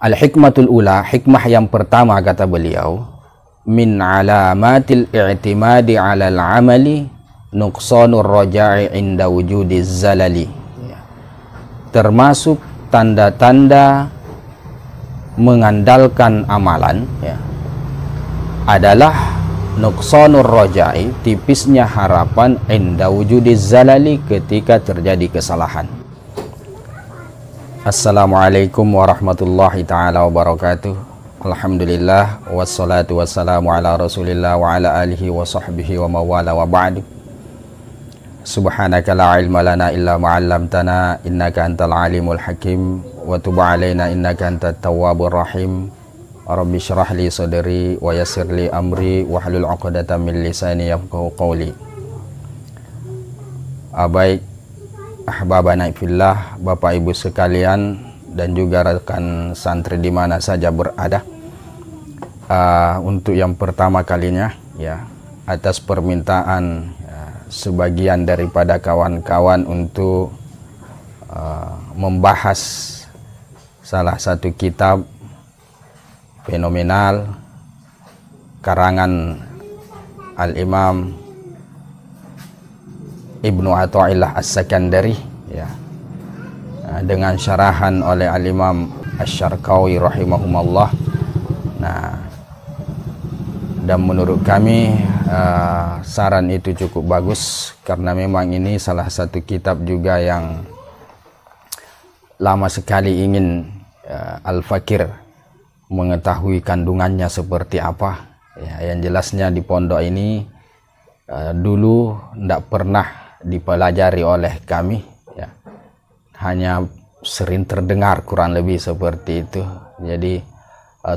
Al-hikmatul ula, hikmah yang pertama kata beliau, min alamatil i'timadi 'alal 'amali nuqsanur raja'i inda wujudiz zalali. Termasuk tanda-tanda mengandalkan amalan adalah nuqsanur raja'i, tipisnya harapan, inda wujudiz zalali, ketika terjadi kesalahan. Assalamualaikum warahmatullahi ta'ala wabarakatuh. Alhamdulillah, wassalatu wassalamu ala rasulillah wa ala alihi wa sahbihi wa mawala wa ba'du. Subhanaka la ilma lana illa ma'allamtana innaka antal alimul hakim wa tub alaina innaka antat tawwabur rahim. Rabbi syrah li sadri wa yassir li amri wa hlul 'uqdatam min lisani yafqahu qawli. Baik ahbabana fillah, Bapak Ibu sekalian dan juga rekan santri di mana saja berada, untuk yang pertama kalinya atas permintaan sebagian daripada kawan-kawan untuk membahas salah satu kitab fenomenal karangan Al-Imam Ibnu Atha'illah As-Sakandari dengan syarahan oleh Al-Imam Asy-Syarqawi rahimahumallah. Dan menurut kami saran itu cukup bagus, karena memang ini salah satu kitab juga yang lama sekali ingin Al-Fakir mengetahui kandungannya seperti apa. Yang jelasnya di pondok ini dulu tidak pernah dipelajari oleh kami, hanya sering terdengar, kurang lebih seperti itu. Jadi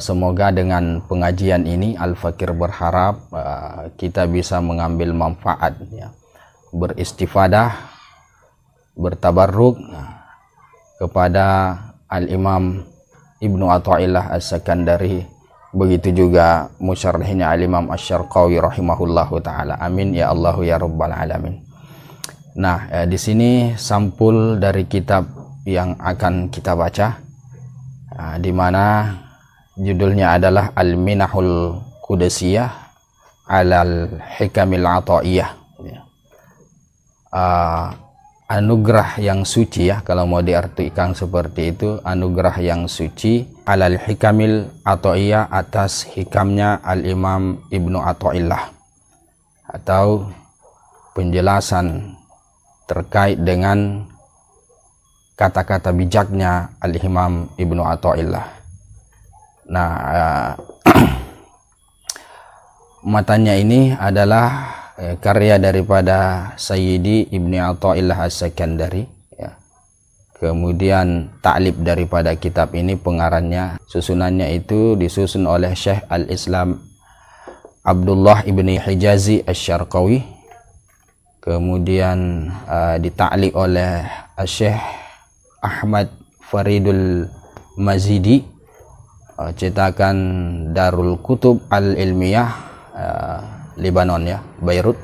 semoga dengan pengajian ini Al-Fakir berharap kita bisa mengambil manfaat, beristifadah, bertabarruk kepada Al-Imam Ibnu Atha'illah As-Sakandari, begitu juga musyarrihnya Al-Imam Asy-Syarqawi rahimahullahu taala. Amin ya Allah ya rabbal alamin. Nah, di sini sampul dari kitab yang akan kita baca, di mana judulnya adalah Al-Minahul Qudsiyah 'alal Hikamil Atha'iyah. Anugerah yang suci, kalau mau diartikan seperti itu, anugerah yang suci 'alal Hikamil Atha'iyah, atas hikamnya Al-Imam Ibnu Atha'illah, atau penjelasan terkait dengan kata-kata bijaknya Al-Imam Ibnu Atha'illah. Nah, matanya ini adalah karya daripada Sayyidi Ibnu Atha'illah As-Sakandari. Kemudian taklif daripada kitab ini, pengarangnya, susunannya itu disusun oleh Syekh Al-Islam Abdullah Ibni Hijazi Asy-Syarqawi. Kemudian ditaklif oleh Syekh Ahmad Faridul Mazidi, cetakan Darul Kutub Al-Ilmiyah, Lebanon, Beirut.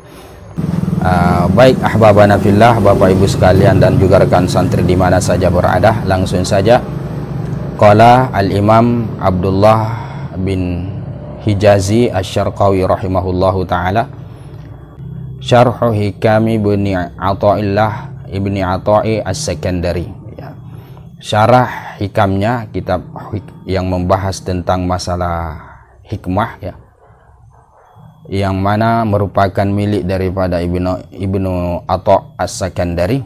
Baik ahbabana fillah, Bapak Ibu sekalian dan juga rekan santri di mana saja berada, langsung saja. Qala Al-Imam Abdullah bin Hijazi Asy-Syarqawi rahimahullahu taala, Syarhu Hikami Ibni Atha'illah Ibni Atha'i As-Sakandari. Syarah hikamnya, kitab yang membahas tentang masalah hikmah, yang mana merupakan milik daripada Ibnu Atha' As-Sakandari.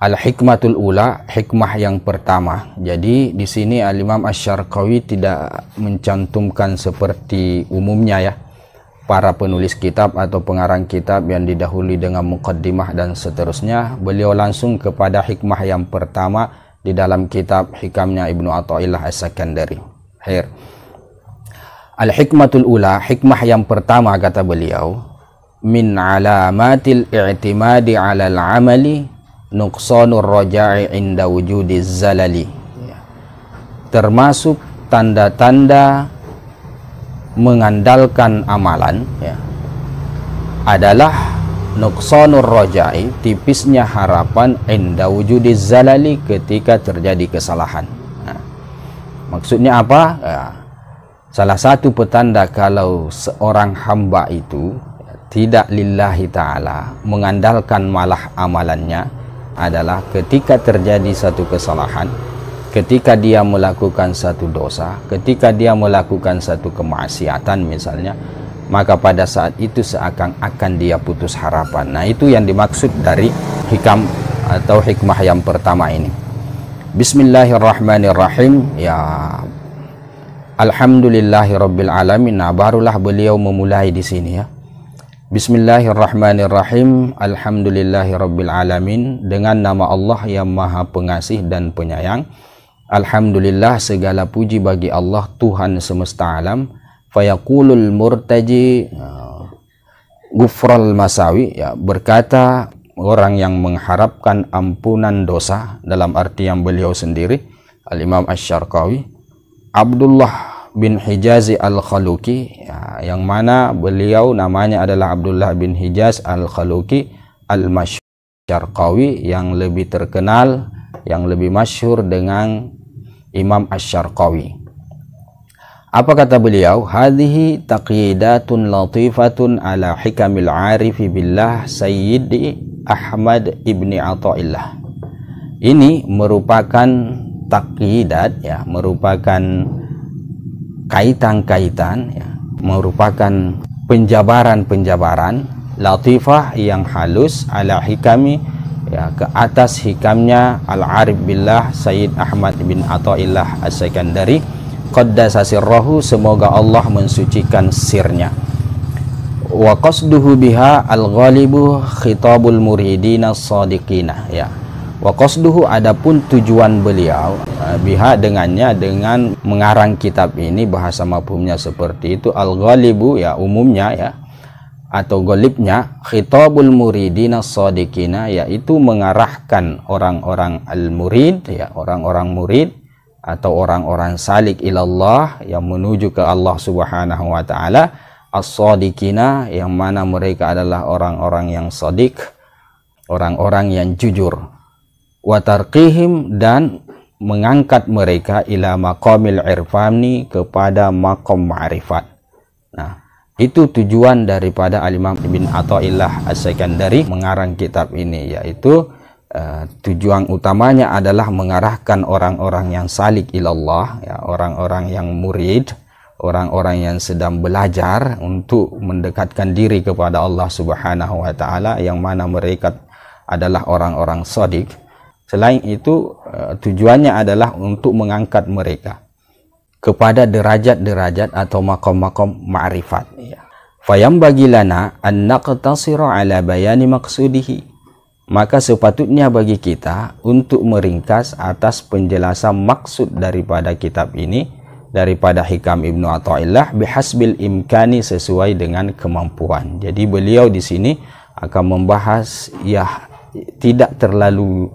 Al-hikmatul ula, hikmah yang pertama. Jadi di sini Al-Imam Asy-Syarqawi tidak mencantumkan seperti umumnya para penulis kitab atau pengarang kitab yang didahului dengan muqaddimah dan seterusnya. Beliau langsung kepada hikmah yang pertama di dalam kitab hikamnya Ibnu Atha'illah As-Sakandari. Al-hikmatul ula, hikmah yang pertama kata beliau, min alamatil i'timadi 'alal 'amali nuqsanur raja'i inda wujudiz zalali. Termasuk tanda-tanda mengandalkan amalan adalah nuqsanur raja'i, tipisnya harapan, inda wujudiz zalali, ketika terjadi kesalahan. Maksudnya apa? Ya, salah satu petanda kalau seorang hamba itu tidak lillahi ta'ala, mengandalkan malah amalannya, adalah ketika terjadi satu kesalahan, ketika dia melakukan satu dosa, ketika dia melakukan satu kemaksiatan misalnya, maka pada saat itu seakan-akan dia putus harapan. Nah, itu yang dimaksud dari hikam atau hikmah yang pertama ini. Bismillahirrahmanirrahim. Ya, alhamdulillahirabbil alamin. Nah, barulah beliau memulai di sini ya. Bismillahirrahmanirrahim. Alhamdulillahirabbil alamin. Dengan nama Allah yang Maha Pengasih dan Penyayang. Alhamdulillah, segala puji bagi Allah Tuhan semesta alam. Fayaqulul murtaji gufral masawi, ya, berkata orang yang mengharapkan ampunan dosa, dalam arti yang beliau sendiri Al-Imam Asy-Syarqawi, Abdullah bin Hijaz Al-Khaluqi, ya, yang mana beliau namanya adalah Abdullah bin Hijaz Al-Khaluqi Al-Masyarqawi, yang lebih terkenal, yang lebih masyhur dengan Imam Asy-Syarqawi. Apa kata beliau? Hadhihi taqyidatun latifatun ala hikamil arifi billah Sayyidi Ahmad ibni Athaillah. Ini merupakan taqyidat, ya, merupakan kaitan-kaitan, ya, merupakan penjabaran-penjabaran latifah yang halus ala hikami, ya, ke atas hikamnya al-arif billah Sayyid Ahmad bin Athaillah As-Sakandari qaddasa sirrahu, semoga Allah mensucikan sirnya. Wa qasduhu biha al-ghalibu khitabul muridina as-sadiqina, ya. Wa qasduhu, adapun tujuan beliau biha dengannya, dengan mengarang kitab ini, bahasa mafhumnya seperti itu. Al-ghalibu, ya, umumnya, ya, atau ghalibnya khitabul muridina as-sadiqina, yaitu mengarahkan orang-orang al-murid, ya, orang-orang murid atau orang-orang salik ilallah, yang menuju ke Allah Subhanahu wa taala, as-shadiqina, yang mana mereka adalah orang-orang yang shadiq, orang-orang yang jujur, wa tarqihim, dan mengangkat mereka ila maqamil irfani, kepada maqam ma'rifat. Nah, itu tujuan daripada Al-Imam Ibn Athaillah As-Sakandari mengarang kitab ini, yaitu tujuan utamanya adalah mengarahkan orang-orang yang salik ilallah, ya, orang-orang yang murid, orang-orang yang sedang belajar untuk mendekatkan diri kepada Allah Subhanahu wa taala, yang mana mereka adalah orang-orang shadiq. Selain itu, tujuannya adalah untuk mengangkat mereka kepada derajat-derajat atau makom-makom ma'rifat, ya. Fayambagi lana an naqtasira ala bayani maqsudihi, maka sepatutnya bagi kita untuk meringkas atas penjelasan maksud daripada kitab ini, daripada hikam Ibnu Athaillah, bihasbil imkani, sesuai dengan kemampuan. Jadi beliau di sini akan membahas, ya, tidak terlalu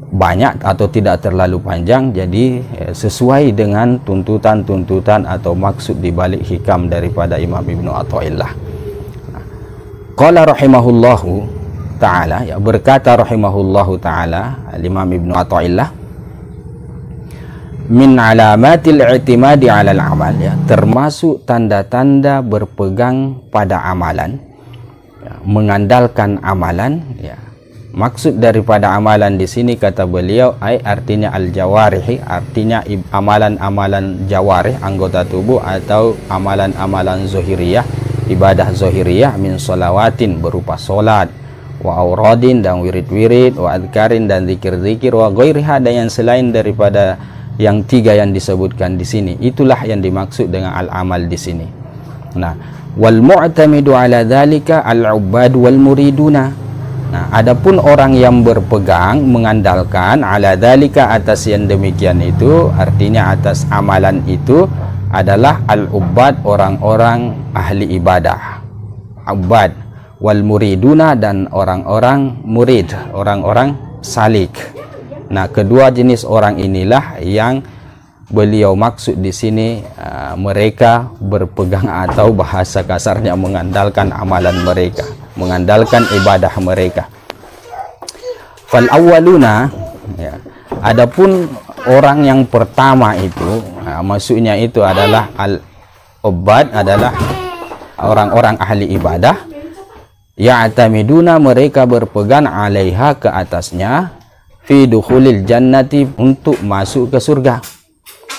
banyak atau tidak terlalu panjang, jadi sesuai dengan tuntutan-tuntutan atau maksud dibalik hikam daripada Imam Ibnu Athaillah. Qala rahimahullahu ta'ala, ya, berkata rahimahullahu ta'ala Imam Ibnu Athaillah, min alamatil i'timadi 'alal amal, ya, termasuk tanda-tanda berpegang pada amalan, ya, mengandalkan amalan, ya. Maksud daripada amalan di sini, kata beliau, artinya al-jawarihi, artinya amalan-amalan jawarih, anggota tubuh, atau amalan-amalan zahiriyah, ibadah zahiriyah, min sholawatin, berupa solat, wa auradin, dan wirid-wirid, wa adkarin, dan zikir-zikir, wa ghairiha, dan yang selain daripada yang tiga yang disebutkan di sini. Itulah yang dimaksud dengan al-amal di sini. Nah, wal mu'tamidu ala dzalika al-ubbad wal muriduna. Nah, adapun orang yang berpegang, mengandalkan ala dzalika, atas yang demikian itu, artinya atas amalan itu, adalah al-ubbad, orang-orang ahli ibadah, ubbad, wal muriduna, dan orang-orang murid, orang-orang salik. Nah, kedua jenis orang inilah yang beliau maksud di sini, mereka berpegang atau bahasa kasarnya mengandalkan amalan mereka, mengandalkan ibadah mereka. Fal awwaluna, ya, Adapun orang yang pertama itu, maksudnya itu adalah al-ubad, adalah orang-orang ahli ibadah. Ya'tamiduna, mereka berpegang alaiha, ke atasnya, fi dukhulil jannati, untuk masuk ke surga,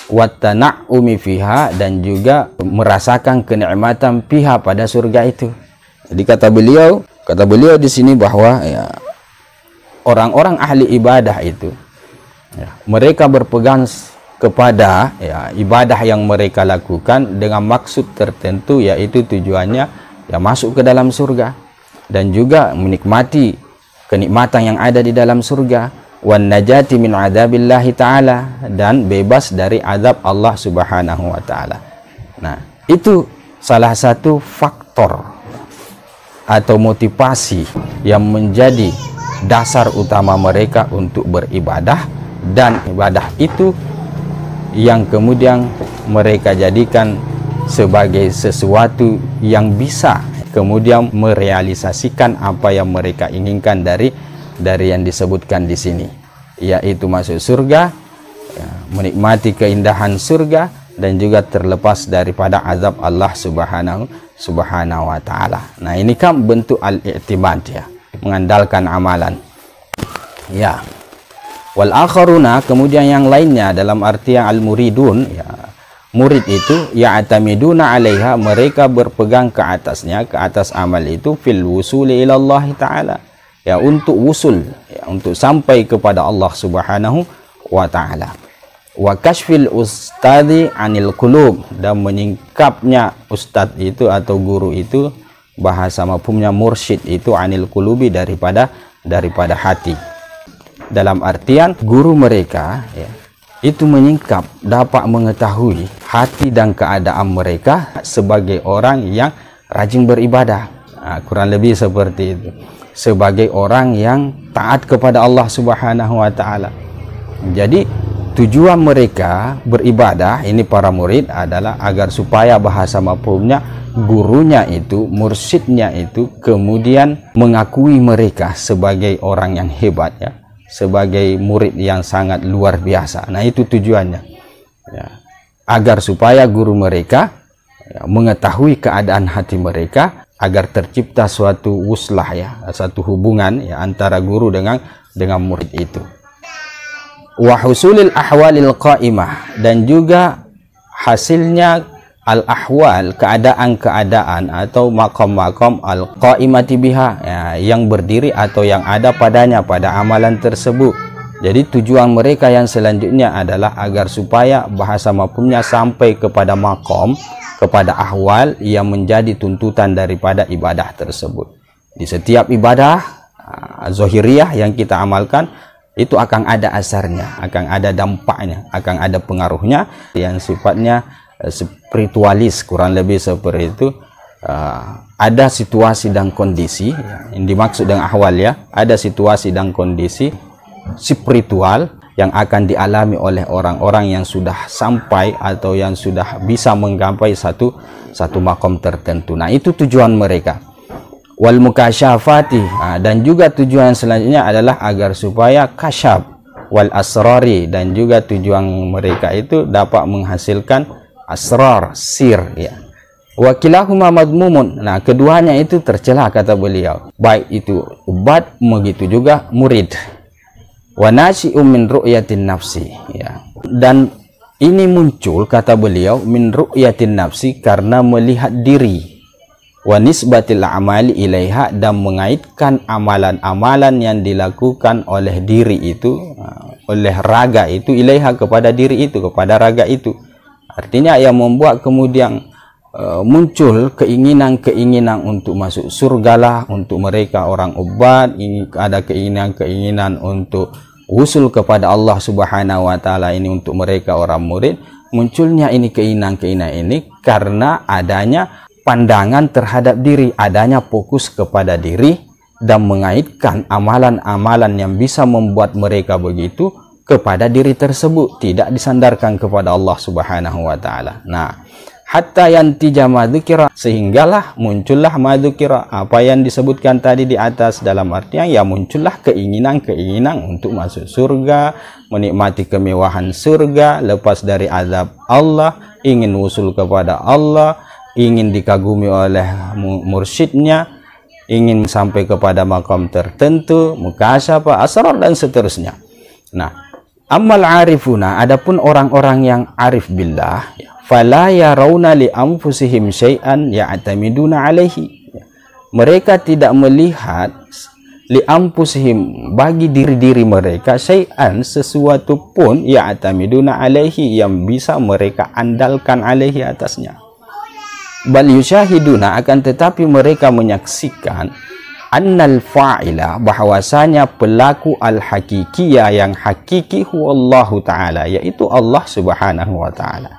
wa tana'umi fiha, dan juga merasakan kenikmatan fiha, pada surga itu. Jadi kata beliau di sini bahwa ya, orang-orang ahli ibadah itu ya, mereka berpegang kepada ya, ibadah yang mereka lakukan dengan maksud tertentu, yaitu tujuannya ya masuk ke dalam surga dan juga menikmati kenikmatan yang ada di dalam surga, wan najati min adzabillahi ta'ala, dan bebas dari azab Allah Subhanahu wa taala. Nah, itu salah satu faktor atau motivasi yang menjadi dasar utama mereka untuk beribadah, dan ibadah itu yang kemudian mereka jadikan sebagai sesuatu yang bisa kemudian merealisasikan apa yang mereka inginkan dari yang disebutkan di sini, yaitu masuk surga, ya, menikmati keindahan surga, dan juga terlepas daripada azab Allah Subhanahu wa taala. Nah, ini kan bentuk al-i'timad, ya, mengandalkan amalan. Ya. Wal akharuna, kemudian yang lainnya dalam artian al-muridun, ya, murid itu ya'tamiduna 'alaiha, mereka berpegang ke atasnya, ke atas amal itu, fil wusuli ila Allah taala, ya, untuk wusul, ya, untuk sampai kepada Allah Subhanahu wa taala. Wa kashfil ustadi 'anil qulub, dan menyingkapnya ustadz itu atau guru itu, bahasa mafhumnya mursyid itu, 'anil qulubi, daripada hati. Dalam artian guru mereka, ya, itu menyingkap, dapat mengetahui hati dan keadaan mereka sebagai orang yang rajin beribadah. Nah, kurang lebih seperti itu, sebagai orang yang taat kepada Allah Subhanahu wa taala. Jadi tujuan mereka beribadah ini, para murid, adalah agar supaya bahasa mafhumnya gurunya itu, mursyidnya itu, kemudian mengakui mereka sebagai orang yang hebat, ya, sebagai murid yang sangat luar biasa. Nah, itu tujuannya, ya, agar supaya guru mereka, ya, mengetahui keadaan hati mereka, agar tercipta suatu wuslah, ya, satu hubungan, ya, antara guru dengan murid itu. Wa husulil ahwalil qaimah, dan juga hasilnya al-ahwal, keadaan-keadaan atau makom-makom al-qaimati biha, ya, yang berdiri atau yang ada padanya, pada amalan tersebut. Jadi tujuan mereka yang selanjutnya adalah agar supaya bahasa mafhumnya sampai kepada makom, kepada ahwal yang menjadi tuntutan daripada ibadah tersebut. Di setiap ibadah zahiriyah yang kita amalkan, itu akan ada asarnya, akan ada dampaknya, akan ada pengaruhnya yang sifatnya spiritualis, kurang lebih seperti itu. Ada situasi dan kondisi, ya, yang dimaksud dengan ahwal, ya, ada situasi dan kondisi spiritual yang akan dialami oleh orang-orang yang sudah sampai atau yang sudah bisa menggapai satu makom tertentu. Nah, itu tujuan mereka. Wal mukasyafati, dan juga tujuan selanjutnya adalah agar supaya kasyaf, wal asrari, dan juga tujuan mereka itu dapat menghasilkan asrar, sir, ya. Wa kilahuma madmumun, nah, keduanya itu tercela, kata beliau, baik itu ubad, begitu juga murid. Wa nasyi'um min ru'yatin nafsi, ya. Dan ini muncul, kata beliau, min ru'yatin nafsi, karena melihat diri, wa nisbatil amali ilaiha, dan mengaitkan amalan-amalan yang dilakukan oleh diri itu, oleh raga itu, ilaiha, kepada diri itu, kepada raga itu. Artinya yang membuat kemudian muncul keinginan-keinginan untuk masuk surga lah, untuk mereka orang ubad, ini ada keinginan-keinginan untuk usul kepada Allah Subhanahu wa taala, ini untuk mereka orang murid. Munculnya ini keinginan-keinginan ini karena adanya pandangan terhadap diri, adanya fokus kepada diri, dan mengaitkan amalan-amalan yang bisa membuat mereka begitu kepada diri tersebut, tidak disandarkan kepada Allah Subhanahu wa taala. Nah, hatta yantija madzukira, sehinggalah muncullah madzukira, apa yang disebutkan tadi di atas, dalam artian ya muncullah keinginan-keinginan untuk masuk surga, menikmati kemewahan surga, lepas dari azab Allah, ingin usul kepada Allah, ingin dikagumi oleh mursyidnya, ingin sampai kepada makam tertentu, mukasyafah, asrar dan seterusnya. Nah, ammal arifuna, adapun orang-orang yang arif billah, fala yarawna li anfusihim syai'an ya'tamiduna alaihi, mereka tidak melihat li anfusihim, bagi diri-diri mereka, syai'an, sesuatu pun, ya'tamiduna alaihi, yang bisa mereka andalkan alaihi, atasnya. Bal yusyahiduna, akan tetapi mereka menyaksikan, annal fa'ila, bahwasanya pelaku al-hakikiyah, yang hakiki, huwallahu ta'ala, yaitu Allah subhanahu wa ta'ala.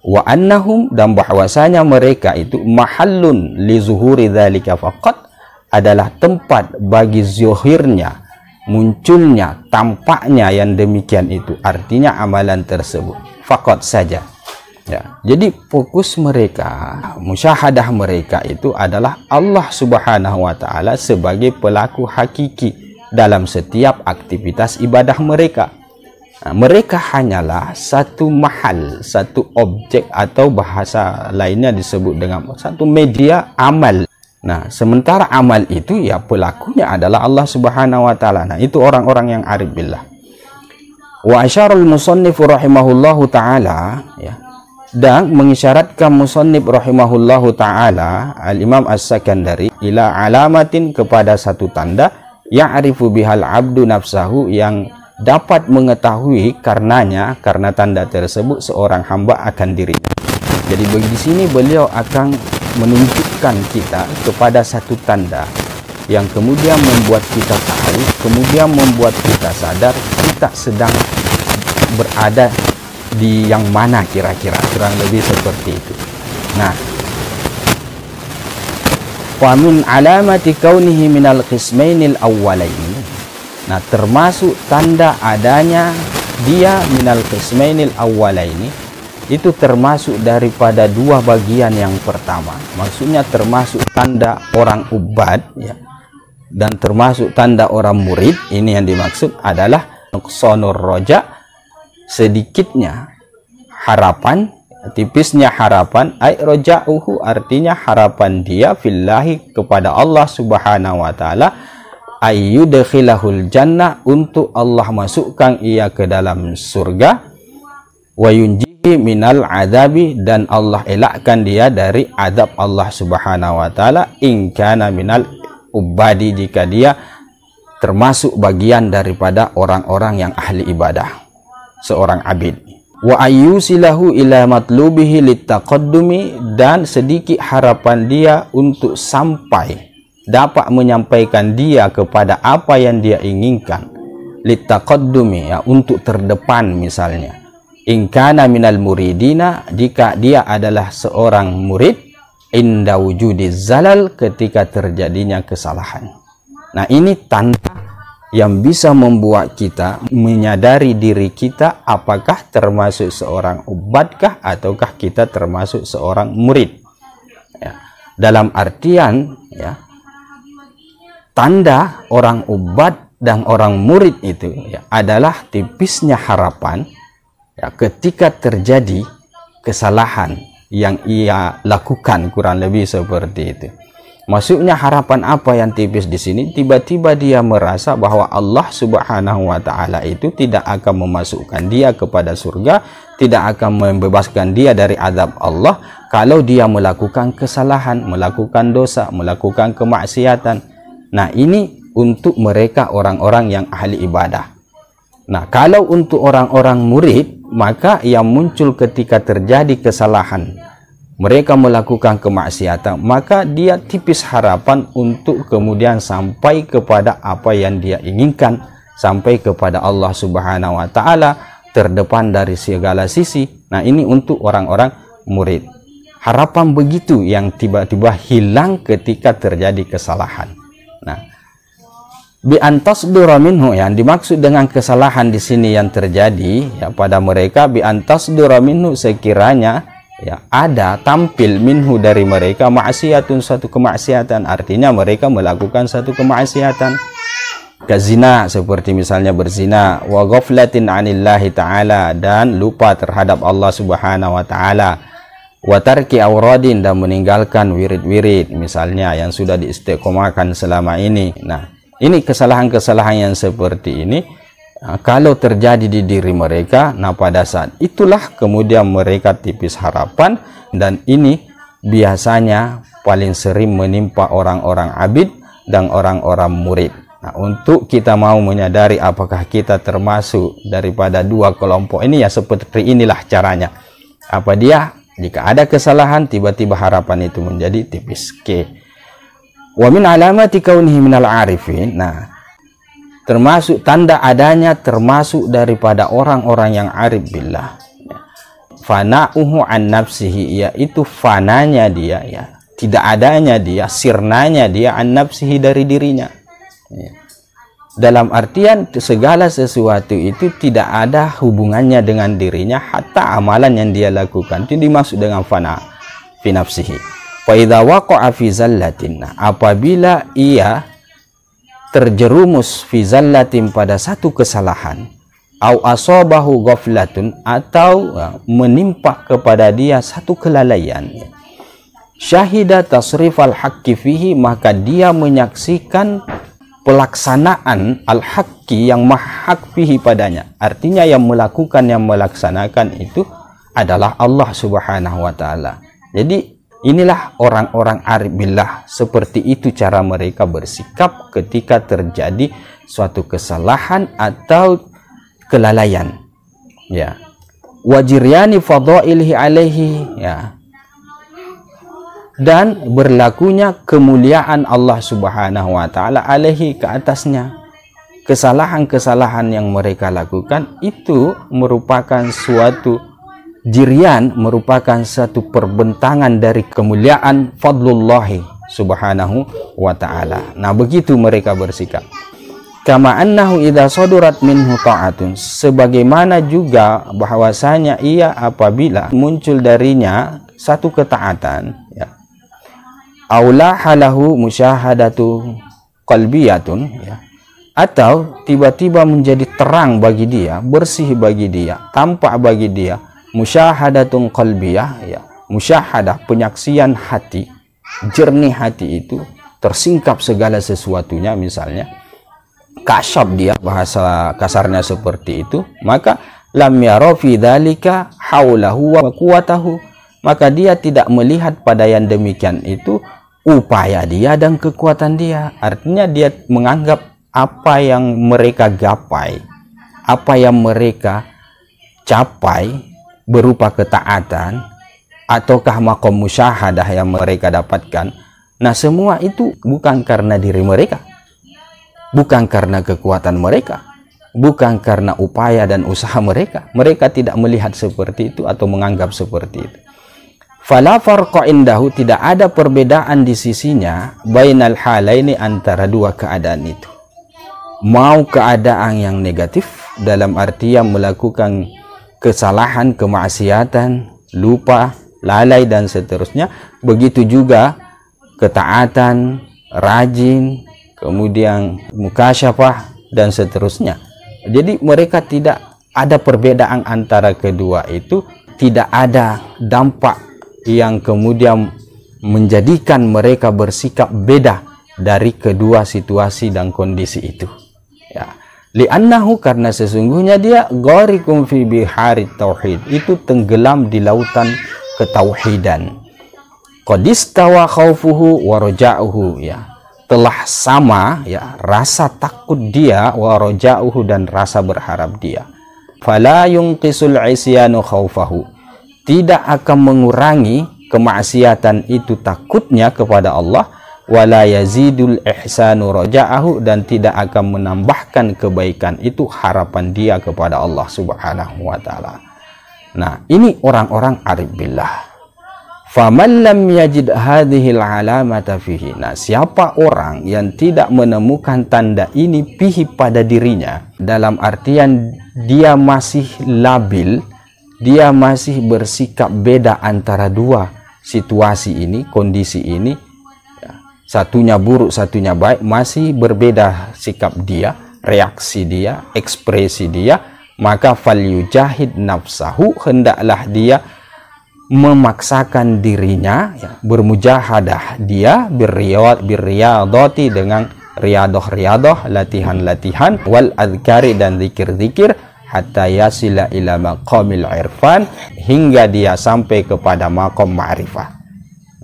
Wa annahum, dan bahwasanya mereka itu mahallun li zuhuri dzalika faqat, adalah tempat bagi zuhirnya, munculnya, tampaknya yang demikian itu, artinya amalan tersebut, faqat saja. Ya, jadi fokus mereka, musyahadah mereka itu adalah Allah subhanahu wa ta'ala sebagai pelaku hakiki dalam setiap aktivitas ibadah mereka. Nah, mereka hanyalah satu mahal, satu objek, atau bahasa lainnya disebut dengan satu media amal. Nah, sementara amal itu ya pelakunya adalah Allah subhanahu wa ta'ala. Nah, itu orang-orang yang arif billah. Wa asyarul musannif rahimahullahu ta'ala, ya, dan mengisyaratkan musannif rahimahullahu ta'ala, al-imam as-Sakandari, ila alamatin, kepada satu tanda, ya'rifu bihal abdu nafsahu, yang dapat mengetahui karenanya, karena tanda tersebut, seorang hamba akan dirinya. Jadi di sini beliau akan menunjukkan kita kepada satu tanda yang kemudian membuat kita tahu, kemudian membuat kita sadar kita sedang berada di yang mana, kira-kira kurang lebih seperti itu. Nah, wa min alamati kaunihi minal qismainil awwalaini, nah termasuk tanda adanya dia minal qismainil awwalaini, itu termasuk daripada dua bagian yang pertama, maksudnya termasuk tanda orang ubad, ya, dan termasuk tanda orang murid. Ini yang dimaksud adalah nuqsanur roja, sedikitnya harapan, tipisnya harapan, ay roja'uhu, artinya harapan dia fillahi, kepada Allah subhanahu wa ta'ala, ayyudkhilahul jannah, untuk Allah masukkan ia ke dalam surga, wa yunjihi minal adabi, dan Allah elakkan dia dari adab Allah subhanahu wa ta'ala, in kana minal ubadi, jika dia termasuk bagian daripada orang-orang yang ahli ibadah, seorang abid. Wa ayyusilahu ila matlubihi littaqaddumi, dan sedikit harapan dia untuk sampai, dapat menyampaikan dia kepada apa yang dia inginkan, littaqaddumi, ya, untuk terdepan misalnya. In kana minal muridina, jika dia adalah seorang murid, inda wujudi zalal, ketika terjadinya kesalahan. Nah, ini tanda yang bisa membuat kita menyadari diri kita, apakah termasuk seorang ubadkah ataukah kita termasuk seorang murid, ya. Dalam artian, ya, tanda orang ubad dan orang murid itu, ya, adalah tipisnya harapan, ya, ketika terjadi kesalahan yang ia lakukan, kurang lebih seperti itu. Maksudnya harapan apa yang tipis di sini? Tiba-tiba dia merasa bahwa Allah subhanahu wa ta'ala itu tidak akan memasukkan dia kepada surga, tidak akan membebaskan dia dari azab Allah kalau dia melakukan kesalahan, melakukan dosa, melakukan kemaksiatan. Nah, ini untuk mereka orang-orang yang ahli ibadah. Nah, kalau untuk orang-orang murid, maka yang muncul ketika terjadi kesalahan, mereka melakukan kemaksiatan, maka dia tipis harapan untuk kemudian sampai kepada apa yang dia inginkan, sampai kepada Allah subhanahu wa ta'ala, terdepan dari segala sisi. Nah, ini untuk orang-orang murid. Harapan begitu yang tiba-tiba hilang ketika terjadi kesalahan. Nah, bi antasdura minhu, yang dimaksud dengan kesalahan di sini yang terjadi, ya, pada mereka, bi antasdura minhu, sekiranya ya, ada tampil minhu dari mereka ma'siyatun, satu kemaksiatan, artinya mereka melakukan satu kemaksiatan, kazina, seperti misalnya berzina, wa ghaflatin 'anillahi ta'ala, dan lupa terhadap Allah Subhanahu wa taala, wa tarki auradin, dan meninggalkan wirid-wirid misalnya yang sudah diistiqomahkan selama ini. Nah, ini kesalahan-kesalahan yang seperti ini kalau terjadi di diri mereka, nah pada saat itulah kemudian mereka tipis harapan, dan ini biasanya paling sering menimpa orang-orang abid dan orang-orang murid. Nah, untuk kita mau menyadari apakah kita termasuk daripada dua kelompok ini, ya seperti inilah caranya. Apa dia? Jika ada kesalahan, tiba-tiba harapan itu menjadi tipis. Wa min alamati kaunihi minal arifin. Nah, termasuk tanda adanya termasuk daripada orang-orang yang arif billah, fana'uhu an nafsihi, yaitu fananya dia, ya, tidak adanya dia, sirnanya dia, an nafsihi, dari dirinya, ya. Dalam artian segala sesuatu itu tidak ada hubungannya dengan dirinya, hatta amalan yang dia lakukan itu dimaksud dengan fana fi nafsihi. Fa idza waqa'a fi zallatin, apabila ia terjerumus fi zallatin, pada satu kesalahan, au asabahu ghaflatun, atau menimpa kepada dia satu kelalaian, syahida tasrifal haqqi fihi, maka dia menyaksikan pelaksanaan al-haqqi, yang mahak fihi padanya, artinya yang melakukan, yang melaksanakan itu adalah Allah Subhanahu wa taala. Jadi inilah orang-orang arif billah, seperti itu cara mereka bersikap ketika terjadi suatu kesalahan atau kelalaian, ya. Wajiryani fadhailihi alaihi, ya, dan berlakunya kemuliaan Allah Subhanahu wa taala alaihi, ke atasnya. Kesalahan-kesalahan yang mereka lakukan itu merupakan suatu jirian, merupakan satu perbentangan dari kemuliaan fadlullahi Subhanahu wa ta'ala. Nah, begitu mereka bersikap. Kama annahu idza sadurat minhu ta'atun, sebagaimana juga bahwasanya ia apabila muncul darinya satu ketaatan, ya, aula halahu musyahadatu qalbiyatun, ya, atau tiba-tiba menjadi terang bagi dia, bersih bagi dia, tampak bagi dia, musyahadatun qalbiyah, ya, musyahadah, penyaksian hati, jernih hati itu, tersingkap segala sesuatunya, misalnya kasyaf dia, bahasa kasarnya seperti itu, maka lam yara fi dzalika haulahu wa quwwatahu, maka dia tidak melihat pada yang demikian itu upaya dia dan kekuatan dia. Artinya dia menganggap apa yang mereka gapai, apa yang mereka capai berupa ketaatan, ataukah maqam musyahadah yang mereka dapatkan, nah semua itu bukan karena diri mereka, bukan karena kekuatan mereka, bukan karena upaya dan usaha mereka. Mereka tidak melihat seperti itu atau menganggap seperti itu. Fala farqa indahu, tidak ada perbedaan di sisinya, bainal halaini, antara dua keadaan itu. Mau keadaan yang negatif dalam artian melakukan kesalahan, kemaksiatan, lupa, lalai, dan seterusnya. Begitu juga ketaatan, rajin, kemudian mukasyafah, dan seterusnya. Jadi mereka tidak ada perbedaan antara kedua itu, tidak ada dampak yang kemudian menjadikan mereka bersikap beda dari kedua situasi dan kondisi itu, ya. Li'annahu, karena sesungguhnya dia ghariqun fi biharit tauhid, itu tenggelam di lautan ketauhidan. Qad istawa khaufuhu wa raja'uhu, ya, telah sama, ya, rasa takut dia, wa raja'uhu, dan rasa berharap dia. Fala yunqisul isyanu khaufahu, tidak akan mengurangi kemaksiatan itu takutnya kepada Allah, wala yazidul ihsanu raja'ahu, dan tidak akan menambahkan kebaikan itu harapan dia kepada Allah Subhanahu wa taala. Nah, ini orang-orang arif billah. Faman lam yajid hadhil alamata fihi, nah, siapa orang yang tidak menemukan tanda ini fihi, pada dirinya, dalam artian dia masih labil, dia masih bersikap beda antara dua situasi ini, kondisi ini, satunya buruk, satunya baik, masih berbeda sikap dia, reaksi dia, ekspresi dia, maka falyujahid nafsahu, hendaklah dia memaksakan dirinya, bermujahadah dia birriyadati, dengan riadah, latihan-latihan, wal adhkari, dan zikir-zikir, hatta yasila ila maqamil irfan, hingga dia sampai kepada maqam ma'rifah.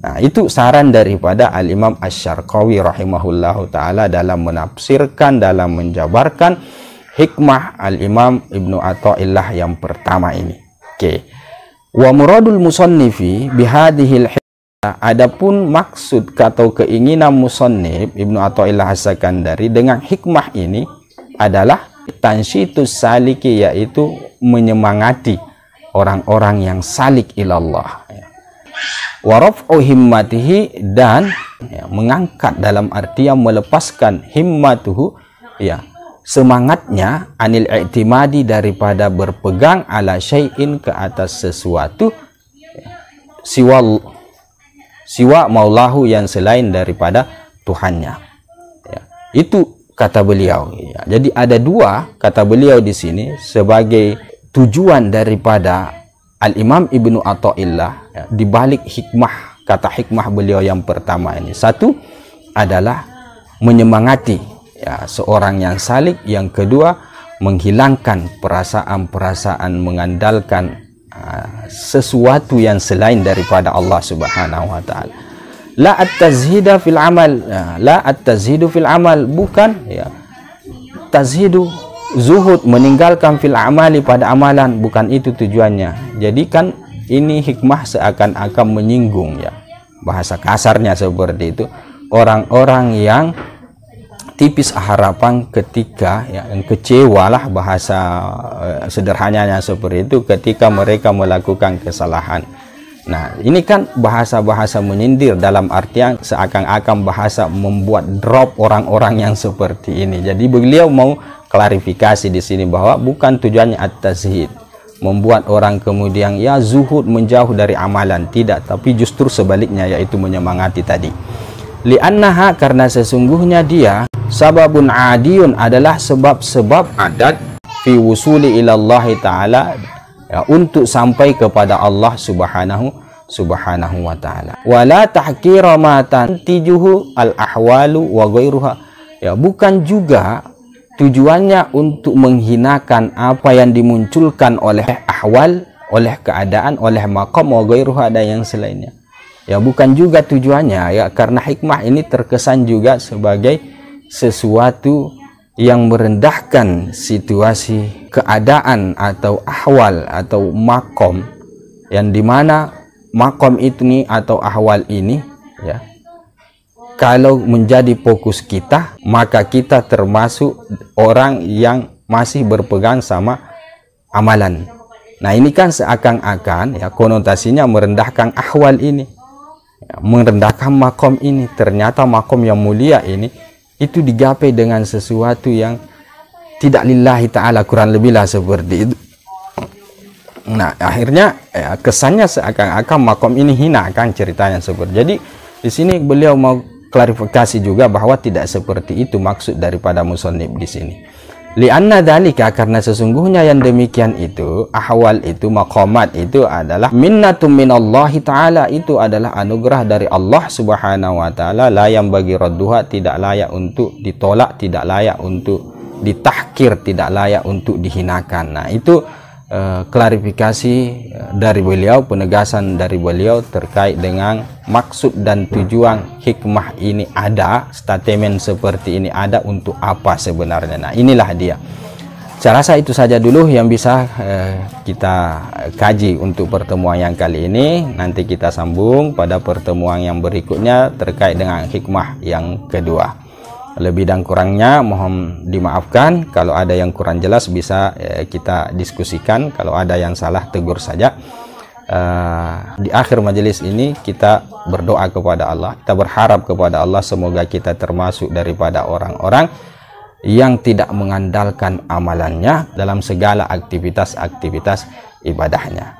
Nah, itu saran daripada Al-Imam Asy-Syarqawi rahimahullahu ta'ala dalam menafsirkan, dalam menjabarkan hikmah Al-Imam Ibnu Athaillah yang pertama ini. Oke. Wa muradul musannifi bihadhil hikmah, adapun maksud atau keinginan musannif Ibnu Athaillah As-Sakandari dengan hikmah ini adalah tansyitus saliki, yaitu menyemangati orang-orang yang salik ilallah, wa raf'u himmatihi, dan mengangkat dalam artian melepaskan himmatuhu, semangatnya, anil i'timadi, daripada berpegang, ala syai'in, ke atas sesuatu, siwa maulahu, yang selain daripada Tuhannya. Itu kata beliau. Jadi ada dua kata beliau di sini sebagai tujuan daripada Al-Imam Ibnu Athaillah di balik hikmah, kata hikmah beliau yang pertama ini. Satu adalah menyemangati seorang yang salik, yang kedua menghilangkan perasaan-perasaan mengandalkan sesuatu yang selain daripada Allah Subhanahu wa taala. La at-tazhida fil amal, la at-tazhidu fil amal, bukan tazhidu, zuhud, meninggalkan fil amali, pada amalan, bukan itu tujuannya. Jadi kan ini hikmah seakan-akan menyinggung, bahasa kasarnya seperti itu, orang-orang yang tipis harapan ketika yang kecewalah, bahasa sederhananya seperti itu, ketika mereka melakukan kesalahan. Nah, ini kan bahasa-bahasa menyindir, dalam artian seakan-akan bahasa membuat drop orang-orang yang seperti ini. Jadi beliau mau klarifikasi di sini bahwa bukan tujuannya at-tazhid, membuat orang kemudian zuhud, menjauh dari amalan, tidak, tapi justru sebaliknya, yaitu menyemangati tadi. Li'annaha, karena sesungguhnya dia sababun adiyun, adalah sebab-sebab adat fi wusuli ilallahi ta'ala, untuk sampai kepada Allah subhanahu wa ta'ala. Wala tahkira ma tantijuhu al-ahwalu wa ghairuha, bukan juga tujuannya untuk menghinakan apa yang dimunculkan oleh ahwal, oleh keadaan, oleh maqam, wa ghairuha, dan yang selainnya. Bukan juga tujuannya, karena hikmah ini terkesan juga sebagai sesuatu yang merendahkan situasi, keadaan, atau ahwal, atau makom, yang dimana makom ini atau ahwal ini, kalau menjadi fokus kita, maka kita termasuk orang yang masih berpegang sama amalan. Nah, ini kan seakan-akan konotasinya merendahkan ahwal ini, merendahkan makom ini. Ternyata makom yang mulia ini itu digapai dengan sesuatu yang tidak lillahi ta'ala, kurang lebihlah seperti itu. Nah, akhirnya kesannya seakan-akan makom ini hina, kan ceritanya seperti. Jadi di sini beliau mau klarifikasi juga bahwa tidak seperti itu maksud daripada musannif di sini. Li'anna dzalika, karena sesungguhnya yang demikian itu, ahwal itu, maqamat itu adalah minnatum minallahi ta'ala, itu adalah anugerah dari Allah subhanahu wa ta'ala, la yang bagi radduha, tidak layak untuk ditolak, tidak layak untuk ditahkir, tidak layak untuk dihinakan. Nah, itu klarifikasi dari beliau, penegasan dari beliau terkait dengan maksud dan tujuan hikmah ini ada, statement seperti ini ada untuk apa sebenarnya. Nah, inilah dia. Saya rasa itu saja dulu yang bisa kita kaji untuk pertemuan yang kali ini. Nanti kita sambung pada pertemuan yang berikutnya terkait dengan hikmah yang kedua. Lebih dan kurangnya mohon dimaafkan. Kalau ada yang kurang jelas bisa kita diskusikan. Kalau ada yang salah tegur saja. Di akhir majelis ini kita berdoa kepada Allah. Kita berharap kepada Allah semoga kita termasuk daripada orang-orang yang tidak mengandalkan amalannya dalam segala aktivitas-aktivitas ibadahnya.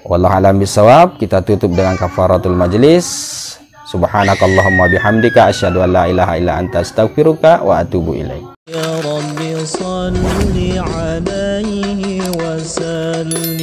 Wallahu a'lam bishawab. Kita tutup dengan kafaratul majlis. Subhanakallahumma bihamdika asyhadu an la ilaha illa anta astaghfiruka wa atubu ilaik. Ya Rabbi shalli alaihi wa sallim.